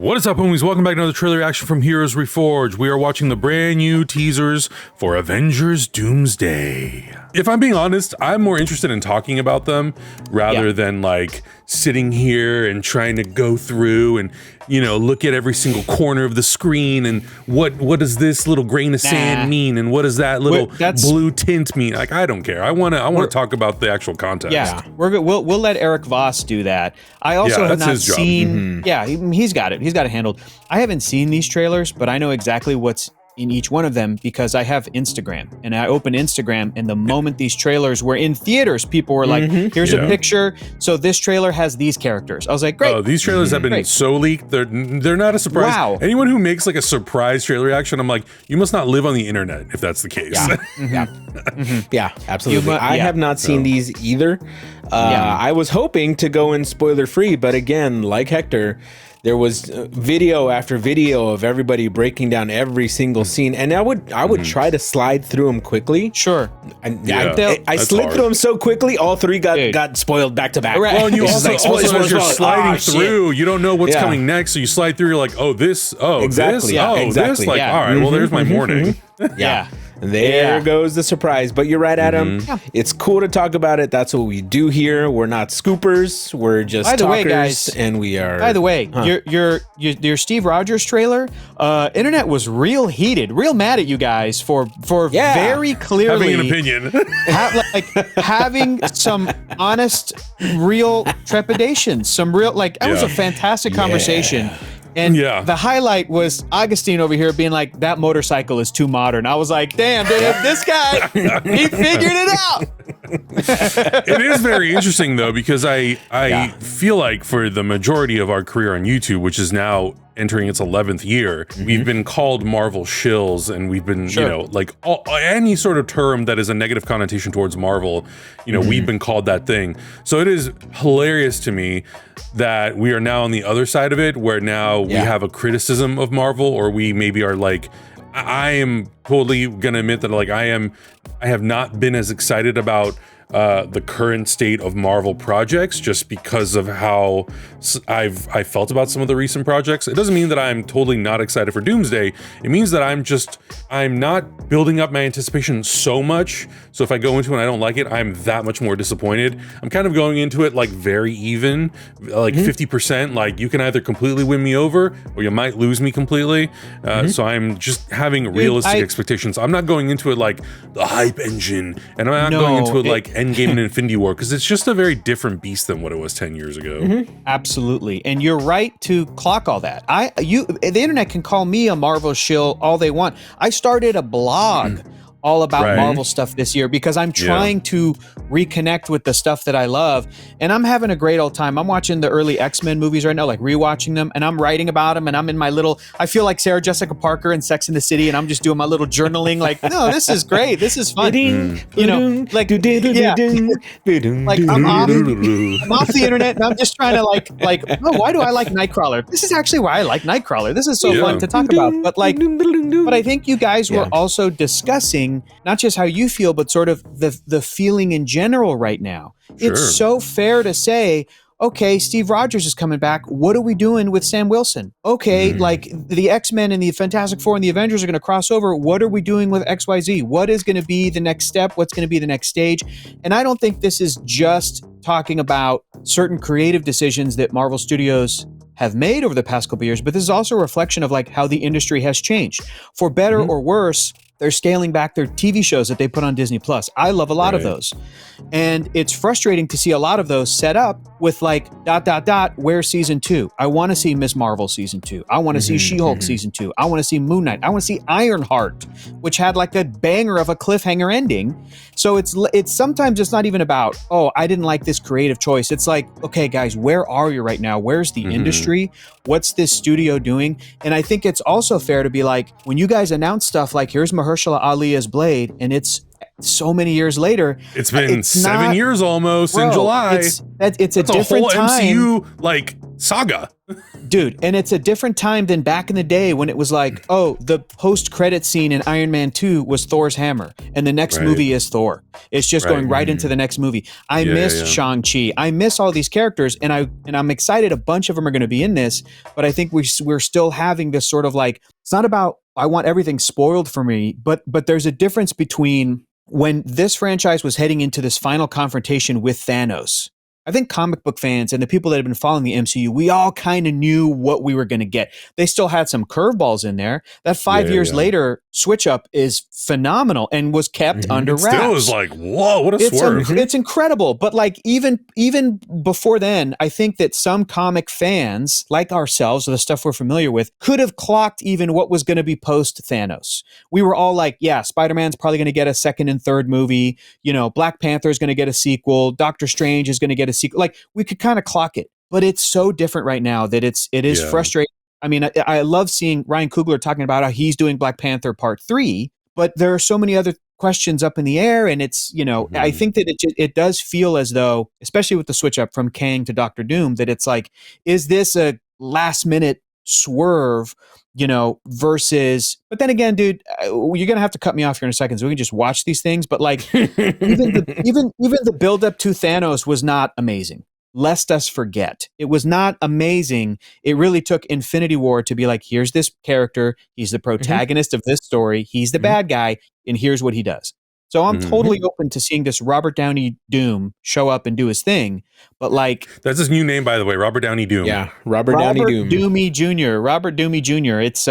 What is up, homies? Welcome back to another trailer reaction from Heroes Reforged. We are watching the brand new teasers for Avengers Doomsday. If I'm being honest, I'm more interested in talking about them rather than like sitting here and trying to go through and, you know, look at every single corner of the screen and what does this little grain of sand mean and what does that little blue tint mean? Like, I don't care. I want to talk about the actual context. Yeah, we'll let Eric Voss do that. I also have not seen. Yeah, he's got it. He's got it handled. I haven't seen these trailers, but I know exactly what's in each one of them because I have Instagram, and I opened Instagram, and the moment these trailers were in theaters, people were like, here's a picture, so this trailer has these characters. I was like, great. Oh, these trailers have been so leaked, they're not a surprise. Wow. Anyone who makes like a surprise trailer reaction, I'm like, you must not live on the internet if that's the case. Yeah, absolutely. I have not seen these either. I was hoping to go in spoiler free, but again, like Hector, there was video after video of everybody breaking down every single scene, and I would try to slide through them quickly. Sure. I slid through them so quickly, all three got spoiled back to back. Right. Well, and you also as you're sliding through, you don't know what's coming next, so you slide through, you're like, oh, this, oh, exactly. this, oh, this, like, all right, well, there's my morning. There goes the surprise. But you're right, Adam. It's cool to talk about it. That's what we do here. We're not scoopers. We're just talkers. By the way, guys, and we are. By the way, your Steve Rogers trailer, internet was real heated, real mad at you guys for very clearly having an opinion, having some honest, real trepidation, some real it was a fantastic conversation. And the highlight was Augustine over here being like, that motorcycle is too modern. I was like, damn, dude, this guy, he figured it out. It is very interesting, though, because I feel like for the majority of our career on YouTube, which is now entering its 11th year, we've been called Marvel shills, and we've been, you know, like any sort of term that is a negative connotation towards Marvel, you know, we've been called that thing. So it is hilarious to me that we are now on the other side of it, where now we have a criticism of Marvel, or we maybe are like, I am totally gonna admit that like I have not been as excited about the current state of Marvel projects just because of how I felt about some of the recent projects. It doesn't mean that I'm totally not excited for Doomsday. It means that I'm not building up my anticipation so much. So if I go into it and I don't like it, I'm that much more disappointed. I'm kind of going into it like very even, like 50%. Like you can either completely win me over or you might lose me completely. So I'm just having realistic expectations. I'm not going into it like the hype engine, and I'm not going into it like Endgame and Infinity War, because it's just a very different beast than what it was 10 years ago. Absolutely. And you're right to clock all that. The internet can call me a Marvel shill all they want. I started a blog all about Marvel stuff this year because I'm trying to reconnect with the stuff that I love, and I'm having a great old time. I'm watching the early X-Men movies right now, like rewatching them, and I'm writing about them, and I'm in my little, I feel like Sarah Jessica Parker in Sex and the City, and I'm just doing my little journaling like, no, this is great, this is fun. You know, like, like I'm off the internet, and I'm just trying to like, oh, why do I like Nightcrawler? This is actually why I like Nightcrawler. This is so fun to talk about. But like, but I think you guys were also discussing not just how you feel, but sort of the feeling in general right now. It's so fair to say, okay, Steve Rogers is coming back. What are we doing with Sam Wilson? Okay, like the X-Men and the Fantastic Four and the Avengers are going to cross over. What are we doing with XYZ? What is going to be the next step? What's going to be the next stage? And I don't think this is just talking about certain creative decisions that Marvel Studios have made over the past couple of years, but this is also a reflection of like how the industry has changed. For better or worse, they're scaling back their TV shows that they put on Disney Plus. I love a lot of those. And it's frustrating to see a lot of those set up with like, ... where's season 2? I want to see Ms. Marvel season 2. I want to see She-Hulk season 2. I want to see Moon Knight. I want to see Ironheart, which had like a banger of a cliffhanger ending. So it's sometimes it's not even about, oh, I didn't like this creative choice. It's like, okay, guys, where are you right now? Where's the industry? What's this studio doing? And I think it's also fair to be like, when you guys announce stuff like, here's Mahershala Ali as Blade, and it's so many years later. It's been 7 years almost in July. It's a That's different whole time. MCU like saga. Dude, and it's a different time than back in the day when it was like, oh, the post-credit scene in Iron Man 2 was Thor's hammer, and the next movie is Thor. It's just going right into the next movie. I miss Shang-Chi. I miss all these characters, and I'm excited a bunch of them are going to be in this, but I think we're still having this sort of like, it's not about I want everything spoiled for me, but there's a difference between when this franchise was heading into this final confrontation with Thanos. I think comic book fans and the people that have been following the MCU, we all kind of knew what we were going to get. They still had some curveballs in there. That 5 years later switch up is phenomenal and was kept under wraps. Still is like, whoa, what a swerve. It's incredible. But like even before then, I think that some comic fans like ourselves, or the stuff we're familiar with, could have clocked even what was going to be post Thanos. We were all like, yeah, Spider-Man's probably going to get a second and third movie. You know, Black Panther is going to get a sequel. Doctor Strange is going to get a sequel. Like, we could kind of clock it, but it's so different right now that it is frustrating. I mean, I love seeing Ryan Coogler talking about how he's doing Black Panther Part 3, but there are so many other questions up in the air, and it's, you know, I think that it does feel as though, especially with the switch up from Kang to Doctor Doom, that it's like, is this a last minute swerve, you know, versus, but then again, dude, you're going to have to cut me off here in a second so we can just watch these things. But like, even the build up to Thanos was not amazing. Lest us forget. It was not amazing. It really took Infinity War to be like, here's this character. He's the protagonist of this story. He's the bad guy. And here's what he does. So I'm totally open to seeing this Robert Downey Doom show up and do his thing. But like, that's his new name, by the way, Robert Downey Doom. Yeah, Robert Downey Doom. Doomey Jr. Robert Doomey Jr. It's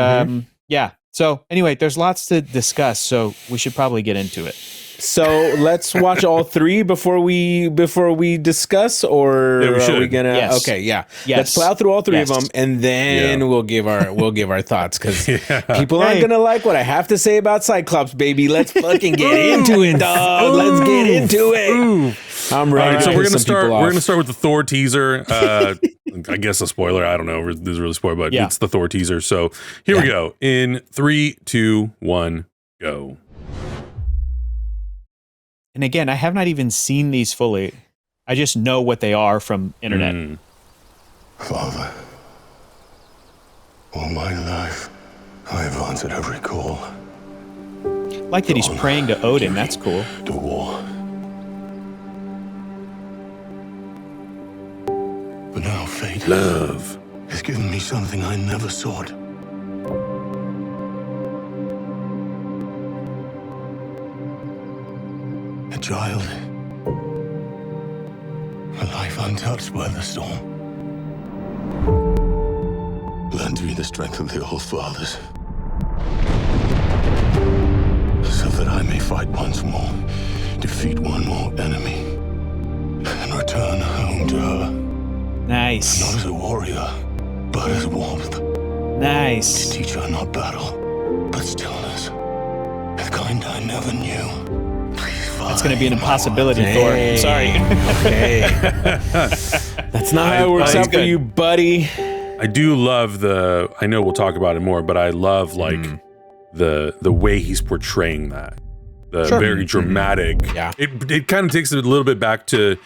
yeah. So anyway, there's lots to discuss. So we should probably get into it. So let's watch all three before we discuss, or are we gonna? Yes. Okay, yeah. Yes. Let's plow through all three of them, and then we'll give our thoughts, because people aren't gonna like what I have to say about Cyclops, baby. Let's fucking get into it, dog. Let's get into it. I'm ready. Right, so we're gonna start. We're gonna start with the Thor teaser. I guess a spoiler. I don't know. This is really spoiler, but it's the Thor teaser. So here we go. In 3, 2, 1, go. And again, I have not even seen these fully. I just know what they are from internet. Father, all my life, I have answered every call. Like that he's praying to Odin. That's cool. The war. But now fate, love, has given me something I never sought. A child. A life untouched by the storm. Lend me the strength of the old fathers, so that I may fight once more, defeat one more enemy, and return home to her. Nice. Not as a warrior, but as warmth. Nice. To teach her not battle, but stillness. The kind I never knew. That's going to be an impossibility, Thor. I'm sorry. Okay. That's not how it works out for you, buddy. I do love I know we'll talk about it more, but I love like the way he's portraying that. The very dramatic. Yeah. It kind of takes it a little bit back to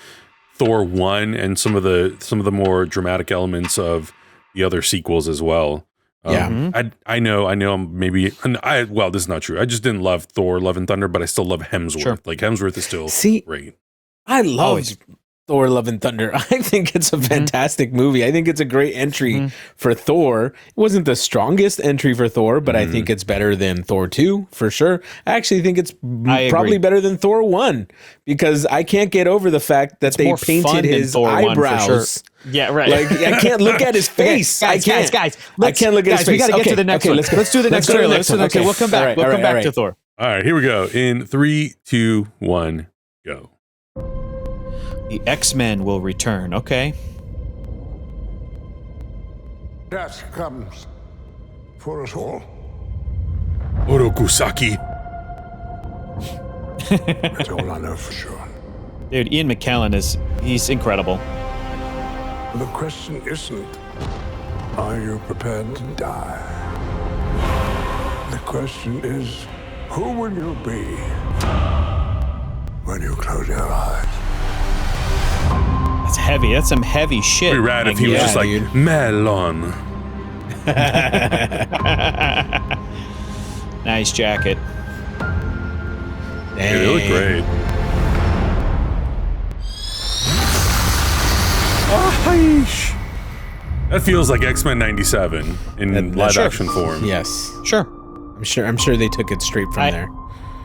Thor 1 and some of the more dramatic elements of the other sequels as well. I know I'm maybe, well, this is not true. I just didn't love Thor Love and Thunder, but I still love Hemsworth. Sure. Like, Hemsworth is still great. I love Thor Love and Thunder. I think it's a fantastic movie. I think it's a great entry for Thor. It wasn't the strongest entry for Thor, but I think it's better than Thor 2 for sure. I actually think it's probably better than Thor 1, because I can't get over the fact that they painted his eyebrows. Yeah, right. Like, I can't look at his face. Guys, I can't look at his face. We got to get to the next one. Let's do the next trailer. Okay, we'll come back. We'll come back to Thor. All right, here we go. In 3, 2, 1, go. The X-Men will return. Okay. Death comes for us all. Orokusaki. That's all I know for sure. Dude, Ian McKellen he's incredible. The question isn't, are you prepared to die? The question is, Who will you be when you close your eyes? That's heavy. That's some heavy shit. Pretty rad if he was just like, dude. melon. Nice jacket. Hey, they look great. Oh, that feels like X-Men 97 in live action form. Yes. Sure. I'm sure they took it straight from there.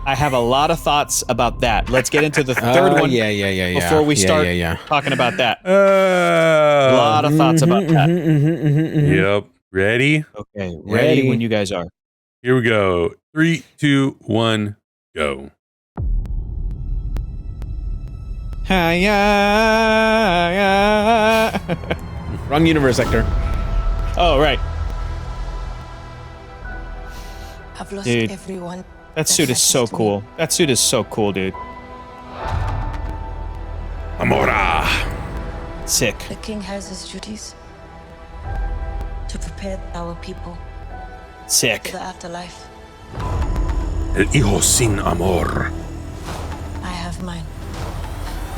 I have a lot of thoughts about that. Let's get into the third one. Before we start talking about that. A lot of thoughts about that. Yep. Ready? Okay. Ready when you guys are. Here we go. 3, 2, 1, go. Wrong universe, Hector. Oh, right. I've lost Dude, everyone. that suit is so cool. That suit is so cool, dude. Amora. Sick. The king has his duties to prepare our people for Sick. the afterlife. El hijo sin amor. I have mine.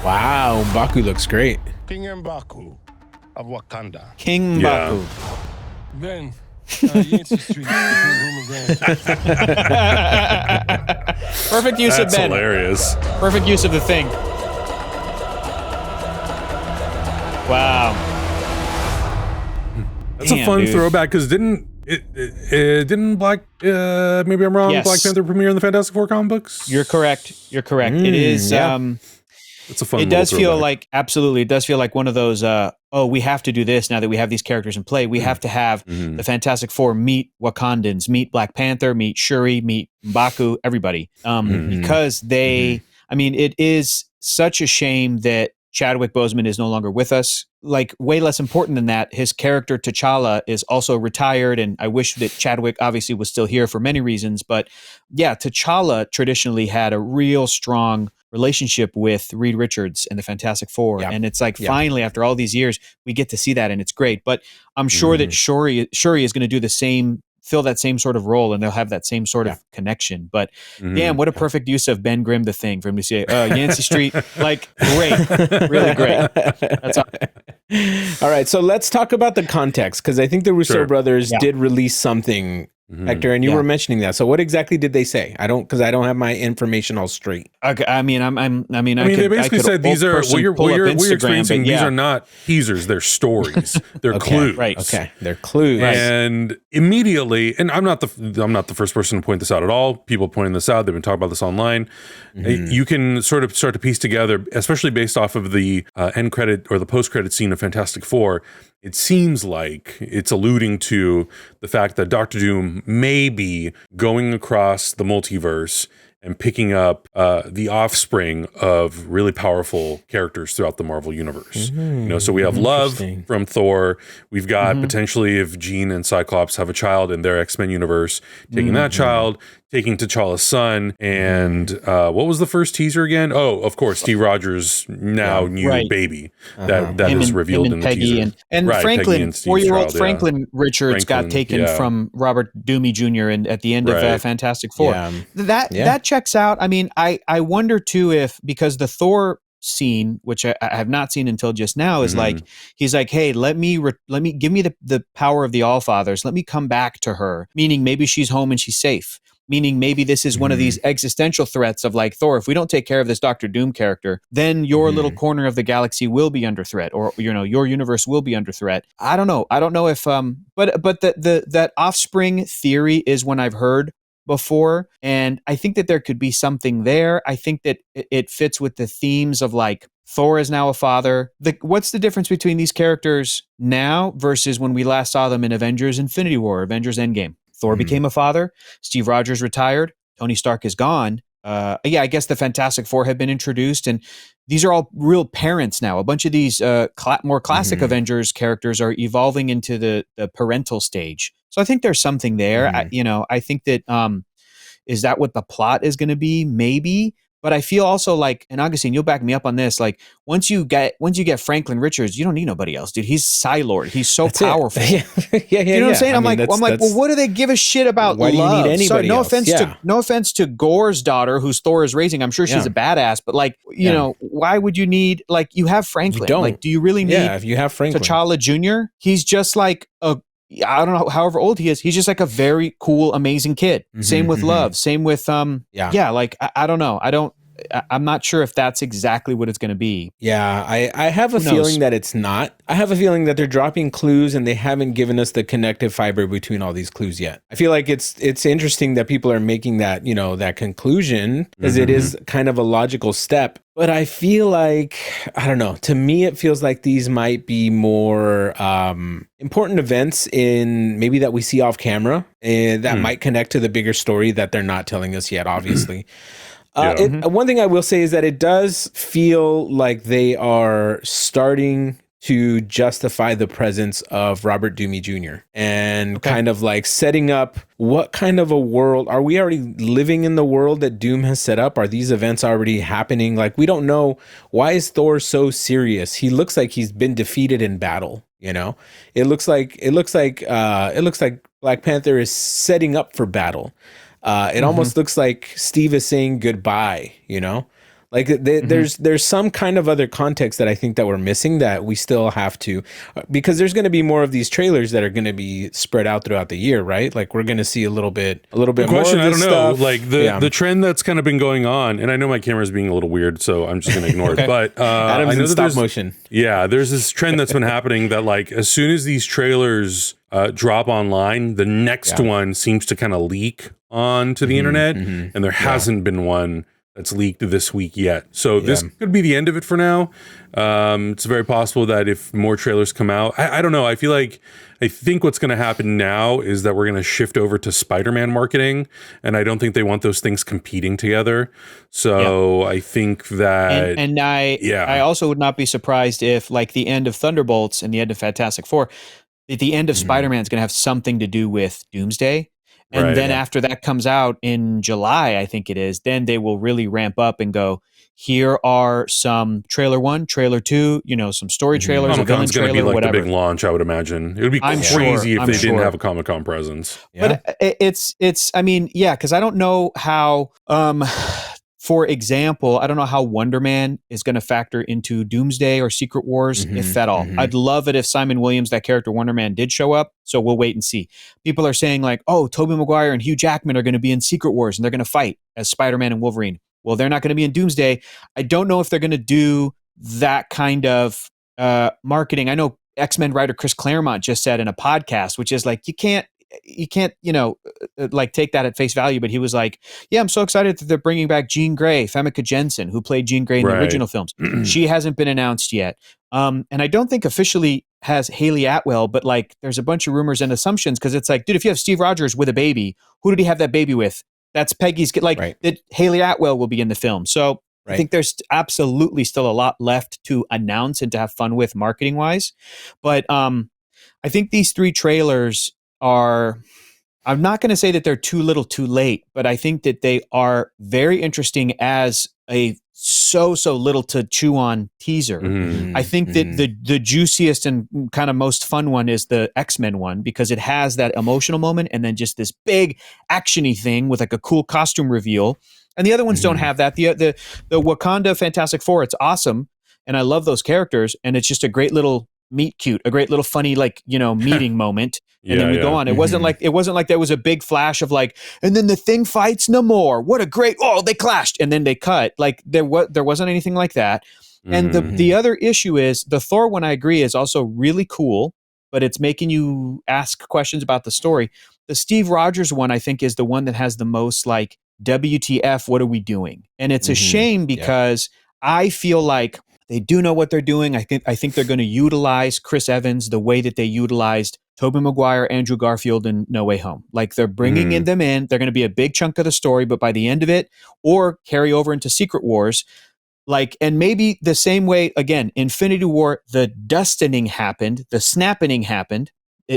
Wow, M'Baku looks great. King M'Baku of Wakanda. King Yeah. M'Baku. Then, Yancey Street, Perfect use That's of Ben. hilarious. Perfect use of the thing. Wow. That's a fun throwback because didn't Black maybe I'm wrong, Yes. Black Panther premiere in the Fantastic Four comic books? You're correct. It is It's a fun it little does feel throwback. like absolutely it does feel like one of those we have to do this now that we have these characters in play. We have to have the Fantastic Four meet Wakandans, meet Black Panther, meet Shuri, meet M'Baku, everybody. Because they I mean, it is such a shame that Chadwick Boseman is no longer with us. Like, way less important than that, his character T'Challa is also retired, and I wish that Chadwick obviously was still here for many reasons. But yeah, T'Challa traditionally had a real strong relationship with Reed Richards and the Fantastic Four. Yeah. And it's like, finally, after all these years, we get to see that, and it's great. But I'm sure that Shuri is going to do the same, fill that same sort of role, and they'll have that same sort of connection. But damn, what a perfect use of Ben Grimm, the Thing, for him to say, Yancey Street, like, great, really great. That's all. All right, so let's talk about the context, because I think the Russo brothers did release something, Hector, and you were mentioning that. So what exactly did they say? I don't have my information all straight. Okay, I mean, they basically said these are what you're experiencing. These are not teasers; they're stories. They're clues. Right. Okay, they're clues. And immediately, and I'm not the first person to point this out at all. People pointing this out. They've been talking about this online. You can sort of start to piece together, especially based off of the end credit or the post credit scene of Fantastic Four. It seems like it's alluding to the fact that Doctor Doom may be going across the multiverse and picking up the offspring of really powerful characters throughout the Marvel universe. So we have Love from Thor. We've got potentially, if Jean and Cyclops have a child in their X-Men universe, taking that child, taking T'Challa's son, and what was the first teaser again? Oh, of course, Steve Rogers' new baby that is revealed in the Peggy teaser. and Franklin, Franklin, 4-year-old Franklin Richards got taken from Robert Downey Jr. at the end of Fantastic Four. That checks out. I mean, I wonder too if, because the Thor scene, which I have not seen until just now, is like, he's like, hey, let me give me the power of the Allfathers. Let me come back to her, meaning maybe she's home and she's safe. Meaning maybe this is one of these existential threats of like, Thor, if we don't take care of this Doctor Doom character, then your little corner of the galaxy will be under threat, or your universe will be under threat. I don't know if but that offspring theory is one I've heard before, and I think that there could be something there. I think that it fits with the themes of like, Thor is now a father. What's the difference between these characters now versus when we last saw them in Avengers Infinity War, Avengers Endgame? Thor became a father. Steve Rogers retired. Tony Stark is gone. I guess the Fantastic Four have been introduced, and these are all real parents now. A bunch of these more classic Avengers characters are evolving into the parental stage. So I think there's something there. I think that is that what the plot is going to be? Maybe. But I feel also like, and Augustine, you'll back me up on this. Like once you get Franklin Richards, you don't need nobody else, dude. He's Psylord. He's so powerful. yeah, you know what I'm saying? I'm like, well, what do they give a shit about? Why do you need anybody else? No offense to Gore's daughter, who's Thor is raising. I'm sure she's a badass, but like, you know, why would you need, like, you have Franklin? You don't. Like, do you really need? Yeah, if you have Franklin, T'Challa Jr., he's just like I don't know, however old he is, he's just like a very cool, amazing kid. Same with Love. Same with like I don't know. I'm not sure if that's exactly what it's going to be. Yeah, I have a feeling that it's not. I have a feeling that they're dropping clues and they haven't given us the connective fiber between all these clues yet. I feel like it's interesting that people are making that, you know, that conclusion because it is kind of a logical step. But I feel like, I don't know, to me, it feels like these might be more important events in maybe that we see off camera and that might connect to the bigger story that they're not telling us yet, obviously. One thing I will say is that it does feel like they are starting to justify the presence of Robert Downey Jr. and kind of like setting up what kind of a world are we already living in the world that Doom has set up? Are these events already happening? Like, we don't know. Why is Thor so serious? He looks like he's been defeated in battle. You know, it looks like Black Panther is setting up for battle. It almost looks like Steve is saying goodbye, you know, like there's some kind of other context that I think that we're missing that we still have to, because there's going to be more of these trailers that are going to be spread out throughout the year, right? Like we're going to see a little bit more of this I don't know, stuff. like the trend that's kind of been going on, and I know my camera's being a little weird, so I'm just going to ignore it. But Adam's I know in stop motion. Yeah, there's this trend that's been happening that like as soon as these trailers drop online, the next one seems to kind of leak onto the internet, and there hasn't been one that's leaked this week yet. So this could be the end of it for now. It's very possible that if more trailers come out, I don't know. I think what's going to happen now is that we're going to shift over to Spider-Man marketing, and I don't think they want those things competing together. So I think that, I also would not be surprised if, like, the end of Thunderbolts and the end of Fantastic Four, the end of Spider-Man is going to have something to do with Doomsday. And then after that comes out in July, I think it is, then they will really ramp up and go, here are some trailer 1, trailer 2, you know, some story trailers, a villain trailer, be like whatever. The big launch, I would imagine. It would be crazy if they didn't have a Comic-Con presence. Yeah. But it's I mean, yeah, because I don't know how for example, I don't know how Wonder Man is going to factor into Doomsday or Secret Wars, if at all. I'd love it if Simon Williams, that character Wonder Man, did show up. So we'll wait and see. People are saying like, oh, Tobey Maguire and Hugh Jackman are going to be in Secret Wars and they're going to fight as Spider-Man and Wolverine. Well, they're not going to be in Doomsday. I don't know if they're going to do that kind of marketing. I know X-Men writer Chris Claremont just said in a podcast, which is like, you can't, you know, like take that at face value. But he was like, yeah, I'm so excited that they're bringing back Jean Grey, Famke Jensen, who played Jean Grey in the original films. She hasn't been announced yet. And I don't think officially has Haley Atwell, but like there's a bunch of rumors and assumptions because it's like, dude, if you have Steve Rogers with a baby, who did he have that baby with? That's Peggy's, that Haley Atwell will be in the film. So I think there's absolutely still a lot left to announce and to have fun with marketing wise. But I think these 3 trailers are, I'm not going to say that they're too little too late, but I think that they are very interesting as a so little to chew on teaser. I think that the juiciest and kind of most fun one is the X-Men one because it has that emotional moment and then just this big actiony thing with like a cool costume reveal. And the other ones don't have that. The Wakanda Fantastic Four, it's awesome. And I love those characters. And it's just a great little meet cute, a great little funny, like, you know, meeting moment. And then we go on. It wasn't like there was a big flash of like, and then the Thing fights Namor. What a great, they clashed. And then they cut. Like there wasn't anything like that. And the other issue is the Thor one, I agree, is also really cool, but it's making you ask questions about the story. The Steve Rogers one, I think, is the one that has the most like, WTF, what are we doing? And it's a shame because I feel like they do know what they're doing. I think they're going to utilize Chris Evans the way that they utilized Tobey Maguire, Andrew Garfield, and No Way Home. Like they're bringing them in. They're going to be a big chunk of the story, but by the end of it, or carry over into Secret Wars, like, and maybe the same way, again, Infinity War, the dustining happened, the snapping happened,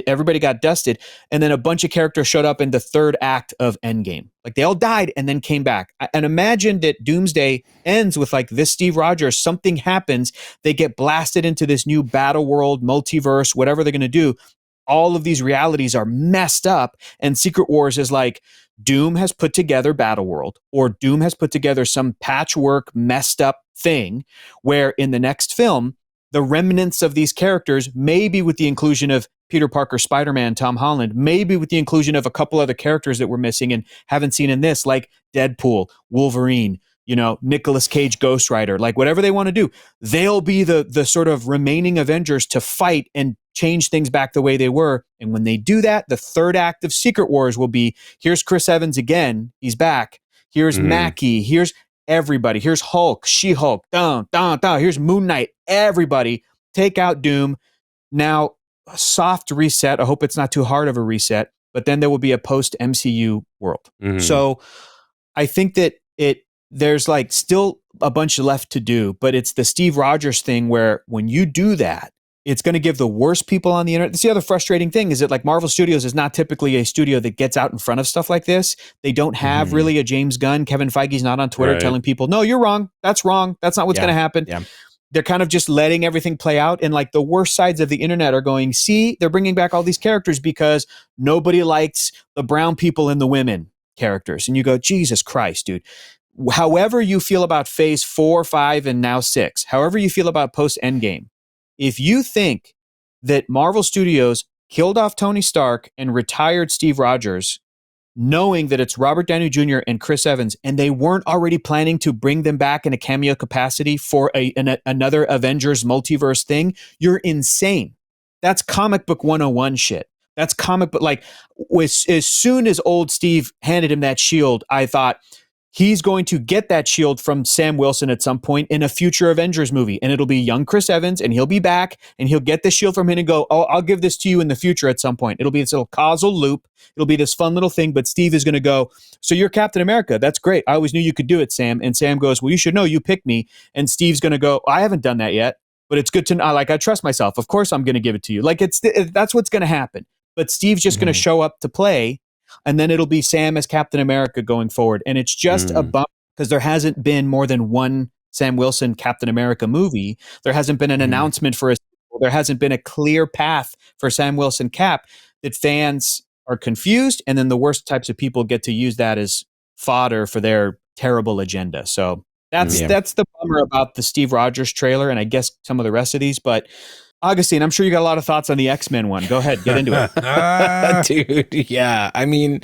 everybody got dusted, and then a bunch of characters showed up in the third act of Endgame. Like they all died and then came back. And imagine that Doomsday ends with like this Steve Rogers, something happens, they get blasted into this new battle world, multiverse, whatever they're going to do. All of these realities are messed up, and Secret Wars is like Doom has put together Battle World, or Doom has put together some patchwork messed up thing where in the next film, the remnants of these characters, maybe with the inclusion of Peter Parker, Spider-Man, Tom Holland, maybe with the inclusion of a couple other characters that we're missing and haven't seen in this, like Deadpool, Wolverine, Nicolas Cage, Ghost Rider, like whatever they want to do, they'll be the sort of remaining Avengers to fight and change things back the way they were. And when they do that, the third act of Secret Wars will be, here's Chris Evans again, he's back. Here's Mackie, here's everybody. Here's Hulk, She-Hulk, here's Moon Knight, everybody. Take out Doom. Now, a soft reset. I hope it's not too hard of a reset, but then there will be a post-MCU world. So I think that there's like still a bunch left to do, but it's the Steve Rogers thing where when you do that, it's going to give the worst people on the internet. That's the other frustrating thing is that like Marvel Studios is not typically a studio that gets out in front of stuff like this. They don't have really a James Gunn. Kevin Feige's not on Twitter telling people, no, you're wrong. That's wrong. That's not what's going to happen. Yeah. They're kind of just letting everything play out. And like the worst sides of the internet are going, see, they're bringing back all these characters because nobody likes the brown people and the women characters. And you go, Jesus Christ, dude. However you feel about phase 4, 5, and now 6, however you feel about post Endgame, if you think that Marvel Studios killed off Tony Stark and retired Steve Rogers, knowing that it's Robert Downey Jr. and Chris Evans, and they weren't already planning to bring them back in a cameo capacity for another Avengers multiverse thing, you're insane. That's comic book 101 shit. That's comic book, like, as soon as old Steve handed him that shield, I thought, he's going to get that shield from Sam Wilson at some point in a future Avengers movie. And it'll be young Chris Evans, and he'll be back, and he'll get the shield from him and go, oh, I'll give this to you in the future at some point. It'll be this little causal loop. It'll be this fun little thing, but Steve is going to go, so you're Captain America. That's great. I always knew you could do it, Sam. And Sam goes, well, you should know. You picked me. And Steve's going to go, I haven't done that yet, but it's good to know. Like, I trust myself. Of course I'm going to give it to you. Like, that's what's going to happen. But Steve's just going to show up to play, and then it'll be Sam as Captain America going forward. And it's just a bump because there hasn't been more than one Sam Wilson Captain America movie. There hasn't been an announcement for there hasn't been a clear path for Sam Wilson Cap, that fans are confused. And then the worst types of people get to use that as fodder for their terrible agenda. So that's the bummer about the Steve Rogers trailer. And I guess some of the rest of these, but Augustine, I'm sure you got a lot of thoughts on the X-Men one. Go ahead, get into it. Dude, yeah. I mean,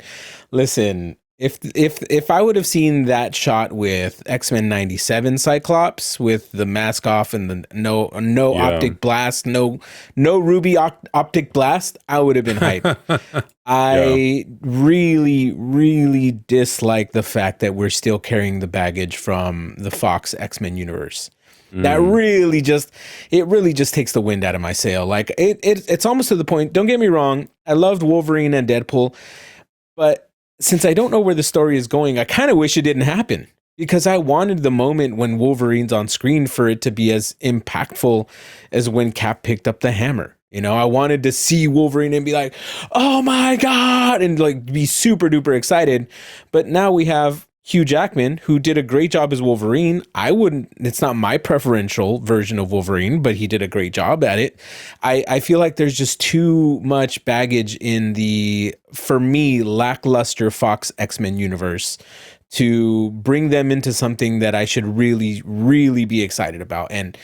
listen, if I would have seen that shot with X-Men 97 Cyclops with the mask off and the no optic blast, no ruby optic blast, I would have been hyped. I really, really dislike the fact that we're still carrying the baggage from the Fox X-Men universe. That really just takes the wind out of my sail. Like it's almost to the point. Don't get me wrong. I loved Wolverine and Deadpool, but since I don't know where the story is going, I kind of wish it didn't happen, because I wanted the moment when Wolverine's on screen for it to be as impactful as when Cap picked up the hammer. You know, I wanted to see Wolverine and be like, oh my God, and like be super duper excited. But now we have Hugh Jackman, who did a great job as Wolverine. It's not my preferential version of Wolverine, but he did a great job at it. I feel like there's just too much baggage in the, for me, lackluster Fox X-Men universe to bring them into something that I should really, really be excited about. And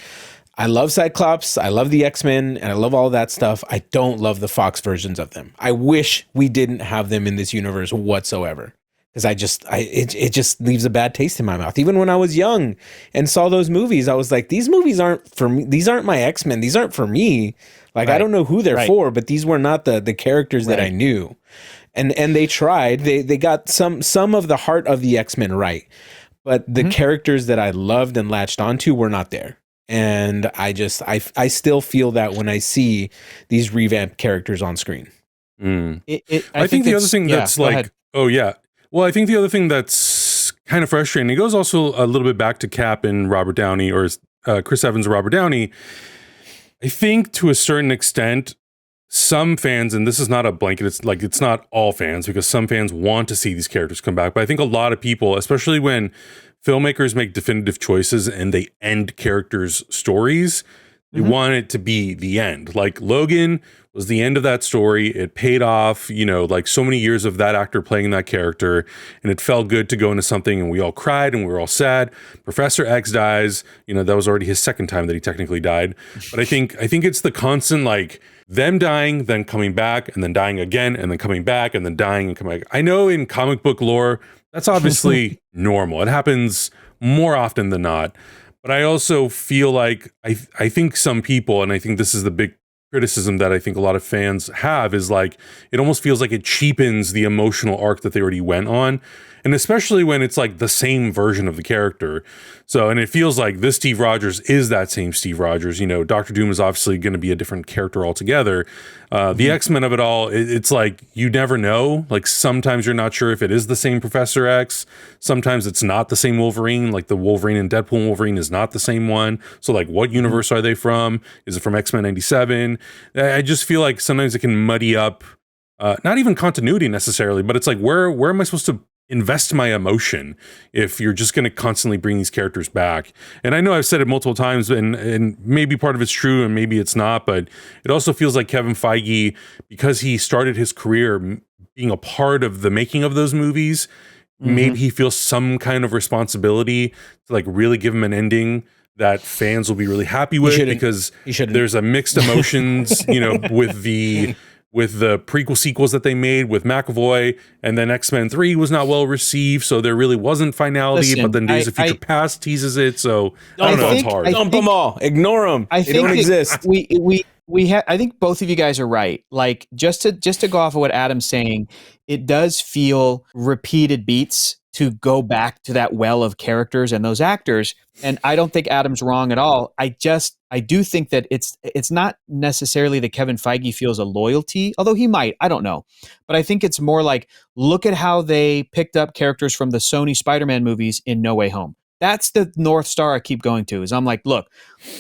I love Cyclops, I love the X-Men, and I love all that stuff. I don't love the Fox versions of them. I wish we didn't have them in this universe whatsoever. Because it just leaves a bad taste in my mouth. Even when I was young and saw those movies, I was like, these movies aren't for me. These aren't my X-Men. These aren't for me. Like, I don't know who they're for, but these were not the characters that I knew. And they tried. They got some of the heart of the X-Men right. But the characters that I loved and latched onto were not there. And I still feel that when I see these revamped characters on screen. I think the other thing that's like, oh yeah. Well, I think the other thing that's kind of frustrating, it goes also a little bit back to Cap and Robert Downey, or Chris Evans and Robert Downey. I think to a certain extent, some fans, and this is not a blanket, it's not all fans, because some fans want to see these characters come back. But I think a lot of people, especially when filmmakers make definitive choices and they end characters' stories, they want it to be the end. Like Logan was the end of that story. It paid off, like so many years of that actor playing that character, and it felt good to go into something, and we all cried and we were all sad. Professor X dies. That was already his second time that he technically died. But I think it's the constant, like, them dying, then coming back, and then dying again, and then coming back, and then dying and coming back. I know in comic book lore, that's obviously normal. It happens more often than not. But I also feel like I think some people, and I think this is the big criticism that I think a lot of fans have, is like, it almost feels like it cheapens the emotional arc that they already went on. And especially when it's like the same version of the character. So, and it feels like this Steve Rogers is that same Steve Rogers. Dr. Doom is obviously going to be a different character altogether. The X-Men of it all, it's like, you never know. Like, sometimes you're not sure if it is the same Professor X. Sometimes it's not the same Wolverine. Like, the Wolverine in Deadpool and Wolverine is not the same one. So, like, what universe are they from? Is it from X-Men 97? I just feel like sometimes it can muddy up, not even continuity necessarily, but it's like, where am I supposed to invest my emotion if you're just going to constantly bring these characters back? And I know I've said it multiple times, and maybe part of it's true and maybe it's not, but it also feels like Kevin Feige, because he started his career being a part of the making of those movies, maybe he feels some kind of responsibility to like really give him an ending that fans will be really happy with, because there's a mixed emotions, with the prequel sequels that they made with McAvoy, and then X-Men 3 was not well received, so there really wasn't finality. But then Days of Future Past teases it, so I don't know. It's hard. Dump them all, ignore them. They don't exist. I think both of you guys are right. Like, just to go off of what Adam's saying, it does feel repeated beats to go back to that well of characters and those actors. And I don't think Adam's wrong at all. I do think that it's not necessarily that Kevin Feige feels a loyalty, although he might, I don't know. But I think it's more like, look at how they picked up characters from the Sony Spider-Man movies in No Way Home. That's the North Star I keep going to, is I'm like, look,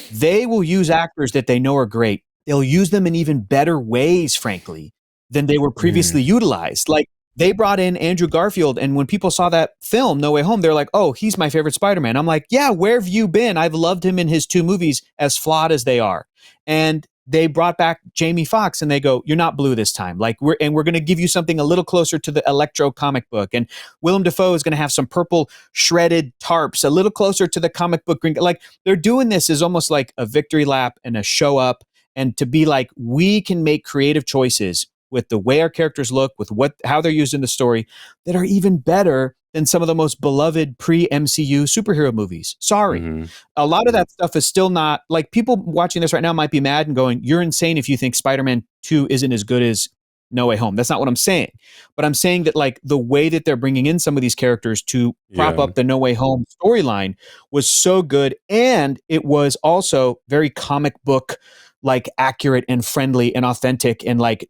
they will use actors that they know are great. They'll use them in even better ways, frankly, than they were previously utilized. Like, they brought in Andrew Garfield, and when people saw that film, No Way Home, they're like, oh, he's my favorite Spider-Man. I'm like, yeah, where have you been? I've loved him in his 2 movies, as flawed as they are. And they brought back Jamie Foxx, and they go, you're not blue this time. Like, we're going to give you something a little closer to the Electro comic book. And Willem Dafoe is going to have some purple shredded tarps, a little closer to the comic book green. Like, they're doing this as almost like a victory lap and a show up, and to be like, we can make creative choices with the way our characters look, with how they're used in the story, that are even better than some of the most beloved pre-MCU superhero movies. Sorry. A lot of that stuff is still not, like, people watching this right now might be mad and going, you're insane if you think Spider-Man 2 isn't as good as No Way Home. That's not what I'm saying. But I'm saying that, like, the way that they're bringing in some of these characters to prop up the No Way Home storyline was so good. And it was also very comic book, like, accurate and friendly and authentic, and like,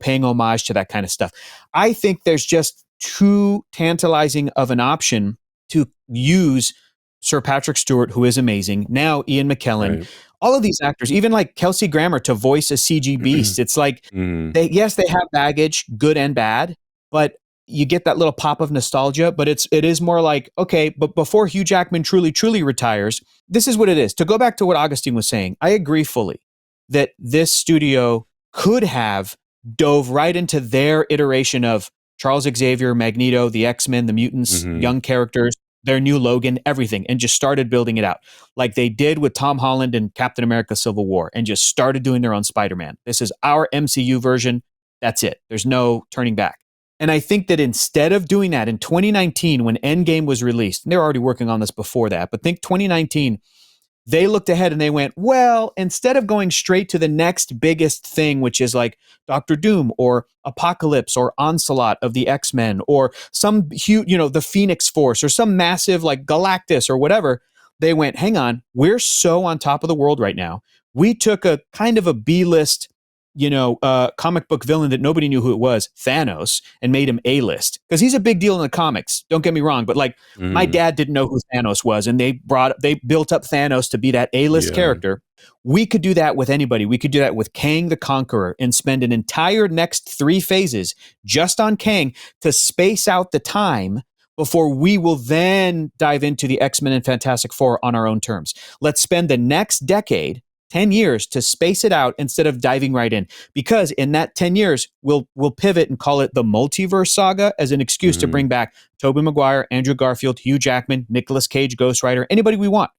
paying homage to that kind of stuff. I think there's just too tantalizing of an option to use Sir Patrick Stewart, who is amazing. Now Ian McKellen, all of these actors, even like Kelsey Grammer to voice a CG beast. It's like, they have baggage, good and bad, but you get that little pop of nostalgia. But it is more like, okay, but before Hugh Jackman truly retires, this is what it is. To go back to what Augustine was saying, I agree fully that this studio could have dove right into their iteration of Charles Xavier, Magneto, the X-Men, the mutants, young characters, their new Logan, everything, and just started building it out. Like they did with Tom Holland and Captain America Civil War, and just started doing their own Spider-Man. This is our MCU version. That's it. There's no turning back. And I think that instead of doing that in 2019, when Endgame was released, and they were already working on this before that, but think 2019, they looked ahead and they went, well, instead of going straight to the next biggest thing, which is like Doctor Doom or Apocalypse or Onslaught of the X-Men or some huge, the Phoenix Force or some massive like Galactus or whatever, they went, hang on, we're so on top of the world right now. We took a kind of a B-list comic book villain that nobody knew who it was, Thanos, and made him A-list because he's a big deal in the comics. Don't get me wrong, but like my dad didn't know who Thanos was, and they built up Thanos to be that A-list character. We could do that with anybody. We could do that with Kang the Conqueror and spend an entire next 3 phases just on Kang to space out the time before we will then dive into the X-Men and Fantastic Four on our own terms. Let's spend the next decade, 10 years, to space it out instead of diving right in. Because in that 10 years, we'll pivot and call it the Multiverse Saga as an excuse to bring back Tobey Maguire, Andrew Garfield, Hugh Jackman, Nicolas Cage, Ghost Rider, anybody we want,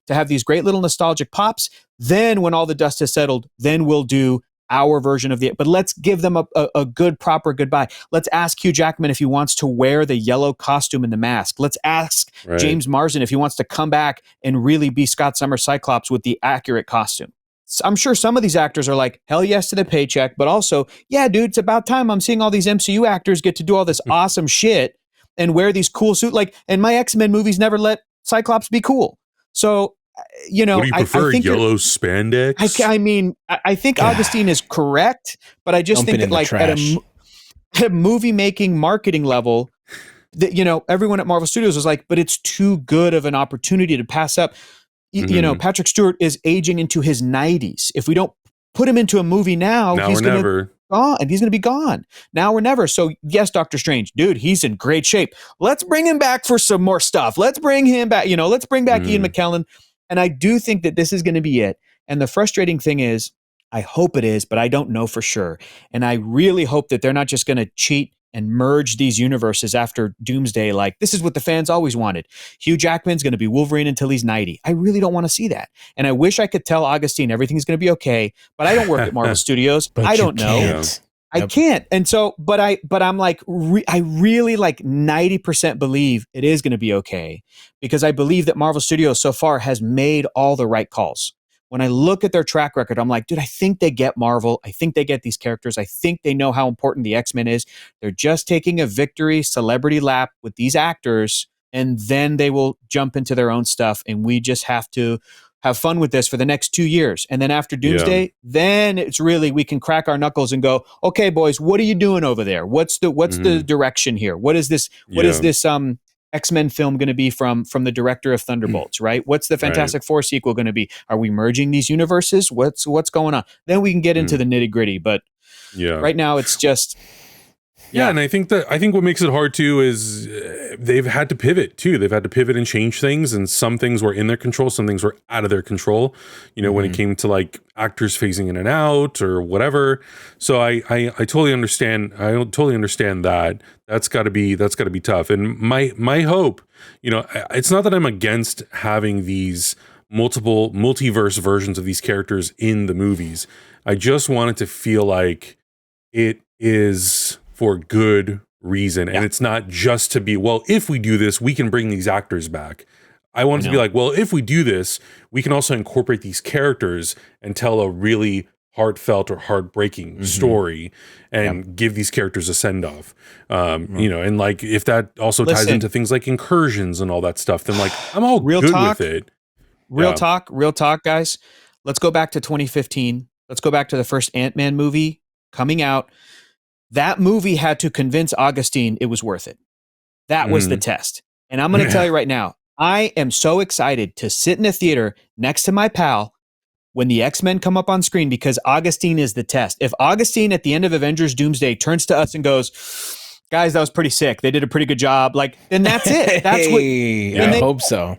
to have these great little nostalgic pops. Then when all the dust has settled, then we'll do our version of but let's give them a good, proper goodbye. Let's ask Hugh Jackman if he wants to wear the yellow costume and the mask. Let's ask James Marsden if he wants to come back and really be Scott Summers Cyclops with the accurate costume. So I'm sure some of these actors are like, hell yes to the paycheck, but also, yeah, dude, it's about time I'm seeing all these MCU actors get to do all this awesome shit and wear these cool suits. Like, and my X-Men movies never let Cyclops be cool. So, what do you prefer, yellow spandex? I think Augustine is correct, but I just think that like at a movie making marketing level, that everyone at Marvel Studios was like, but it's too good of an opportunity to pass up. Patrick Stewart is aging into his 90s. If we don't put him into a movie now he's going to be gone. Now or never. So yes, Doctor Strange, dude, he's in great shape. Let's bring him back for some more stuff. Let's bring him back. Let's bring back Ian McKellen. And I do think that this is going to be it. And the frustrating thing is, I hope it is, but I don't know for sure. And I really hope that they're not just going to cheat and merge these universes after Doomsday. Like, this is what the fans always wanted. Hugh Jackman's going to be Wolverine until he's 90. I really don't want to see that. And I wish I could tell Augustine everything's going to be okay, but I don't work at Marvel Studios. I don't know. I can't. And so, but I'm like, I really like 90% believe it is going to be okay, because I believe that Marvel Studios so far has made all the right calls. When I look at their track record, I'm like, dude, I think they get Marvel. I think they get these characters. I think they know how important the X-Men is. They're just taking a victory celebrity lap with these actors, and then they will jump into their own stuff. And we just have to have fun with this for the next 2 years. And then after Doomsday, then it's really, we can crack our knuckles and go, okay, boys, what are you doing over there? What's the direction here? What is this? What is this X-Men film going to be from the director of Thunderbolts, right? What's the Fantastic Four sequel going to be? Are we merging these universes? What's going on? Then we can get into the nitty gritty. But right now it's just, and I think what makes it hard too is they've had to pivot too. They've had to pivot and change things, and some things were in their control, some things were out of their control. When it came to like actors phasing in and out or whatever. So I totally understand. I totally understand that. That's got to be tough. And my hope, it's not that I'm against having these multiple multiverse versions of these characters in the movies. I just want it to feel like it is for good reason. And it's not just to be, well, if we do this, we can bring these actors back. I want it to be like, well, if we do this, we can also incorporate these characters and tell a really heartfelt or heartbreaking story and give these characters a send-off. And like, if that also ties into things like incursions and all that stuff, then like, I'm all good with it. Real talk, guys. Let's go back to 2015. Let's go back to the first Ant-Man movie coming out. That movie had to convince Augustine it was worth it. That was the test. And I'm going to tell you right now, I am so excited to sit in a theater next to my pal when the X-Men come up on screen, because Augustine is the test. If Augustine at the end of Avengers Doomsday turns to us and goes, guys, that was pretty sick, they did a pretty good job, like, then that's it. That's what I hope so.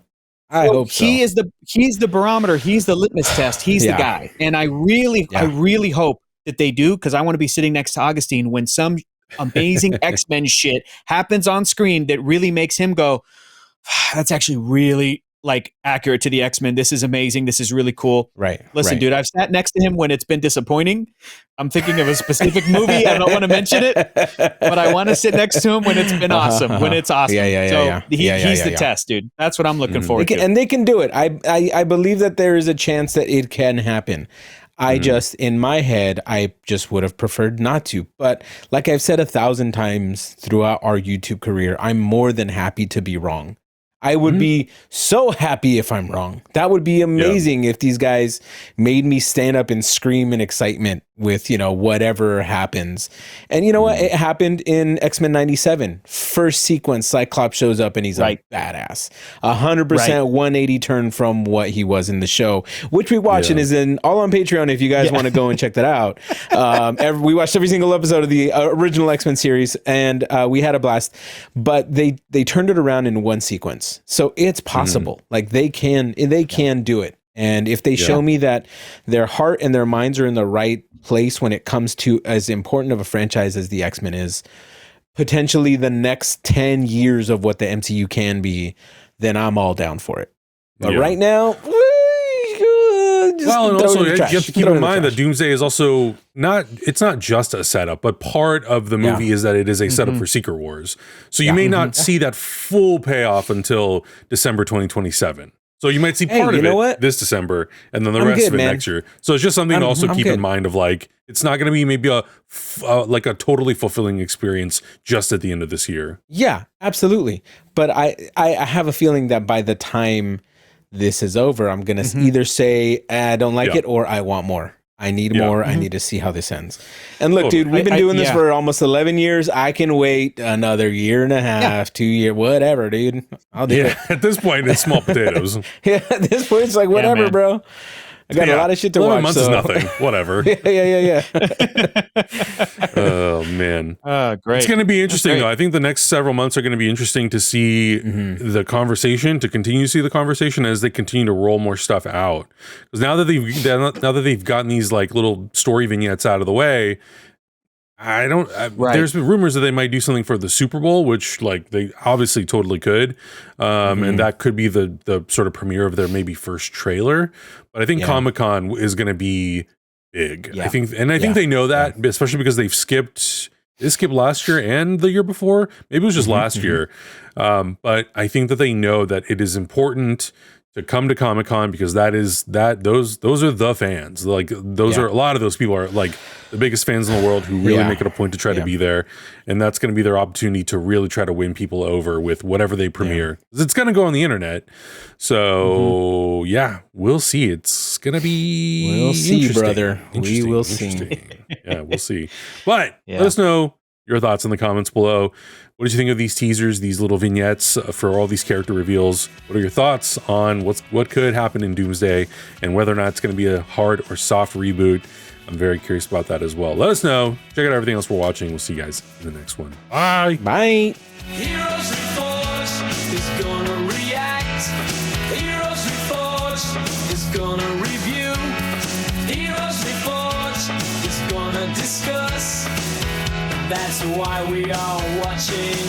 I hope so. He's the barometer. He's the litmus test. He's the guy. And I really hope that they do, because I want to be sitting next to Augustine when some amazing X-Men shit happens on screen that really makes him go, that's actually really like accurate to the X-Men. This is amazing. This is really cool. Right. Listen, dude, I've sat next to him when it's been disappointing. I'm thinking of a specific movie. I don't want to mention it, but I want to sit next to him when it's been awesome, when it's awesome. He's the test, dude. That's what I'm looking forward to. And they can do it. I believe that there is a chance that it can happen. I just, in my head, I just would have preferred not to. But like I've said 1,000 times throughout our YouTube career, I'm more than happy to be wrong. I would be so happy if I'm wrong. That would be amazing if these guys made me stand up and scream in excitement with, you know, whatever happens. And you know what? It happened in X-Men 97. First sequence, Cyclops shows up and he's a badass. 100% 180 turn from what he was in the show, which we watch and is all on Patreon if you guys want to go and check that out. We watched every single episode of the original X-Men series, and we had a blast. But they turned it around in one sequence, so it's possible. Like they can do it. And if they show me that their heart and their minds are in the right place when it comes to as important of a franchise as the X-Men is, potentially the next 10 years of what the MCU can be, then I'm all down for it. But right now, well, and also you have to keep in mind that Doomsday is also it's not just a setup, but part of the movie is that it is a setup for Secret Wars. So you may not see that full payoff until December 2027. So you might see part of it this December and then the rest of it next year. So it's just something to also keep in mind of, like, it's not going to be maybe a totally fulfilling experience just at the end of this year. Yeah, absolutely. But I have a feeling that by the time this is over, I'm going to either say I don't like it or I want more. I need more. I need to see how this ends. And look, dude, we've been doing this for almost 11 years. I can wait another year and a half, 2 years, whatever, dude. I'll do it. At this point, it's small potatoes. At this point, it's like, whatever, bro. I got a lot of shit to 11 watch. months is nothing. Whatever. Yeah. Oh, man. Great. It's going to be interesting, though. I think the next several months are going to be interesting to see the conversation, to continue to see the conversation as they continue to roll more stuff out. Because now that they've gotten these like little story vignettes out of the way, there's been rumors that they might do something for the Super Bowl, which like they obviously totally could. And that could be the sort of premiere of their maybe first trailer. But I think Comic-Con is going to be big. Yeah. I think they know that, especially because they skipped last year and the year before. Maybe it was just last year. But I think that they know that it is important to come to Comic-Con because those are the fans. Like those are a lot of those people are like the biggest fans in the world who really make it a point to try to be there, and that's going to be their opportunity to really try to win people over with whatever they premiere. It's going to go on the internet, so we'll see. It's going to be we'll see, brother. We will see. Yeah, we'll see. But let us know your thoughts in the comments below. What did you think of these teasers, these little vignettes for all these character reveals? What are your thoughts on what could happen in Doomsday and whether or not it's going to be a hard or soft reboot? I'm very curious about that as well. Let us know. Check out everything else we're watching. We'll see you guys in the next one. Bye. Bye. Heroes Reforged is gonna react. Heroes Reforged is gonna review. Heroes Reforged is gonna discuss. That's why we are watching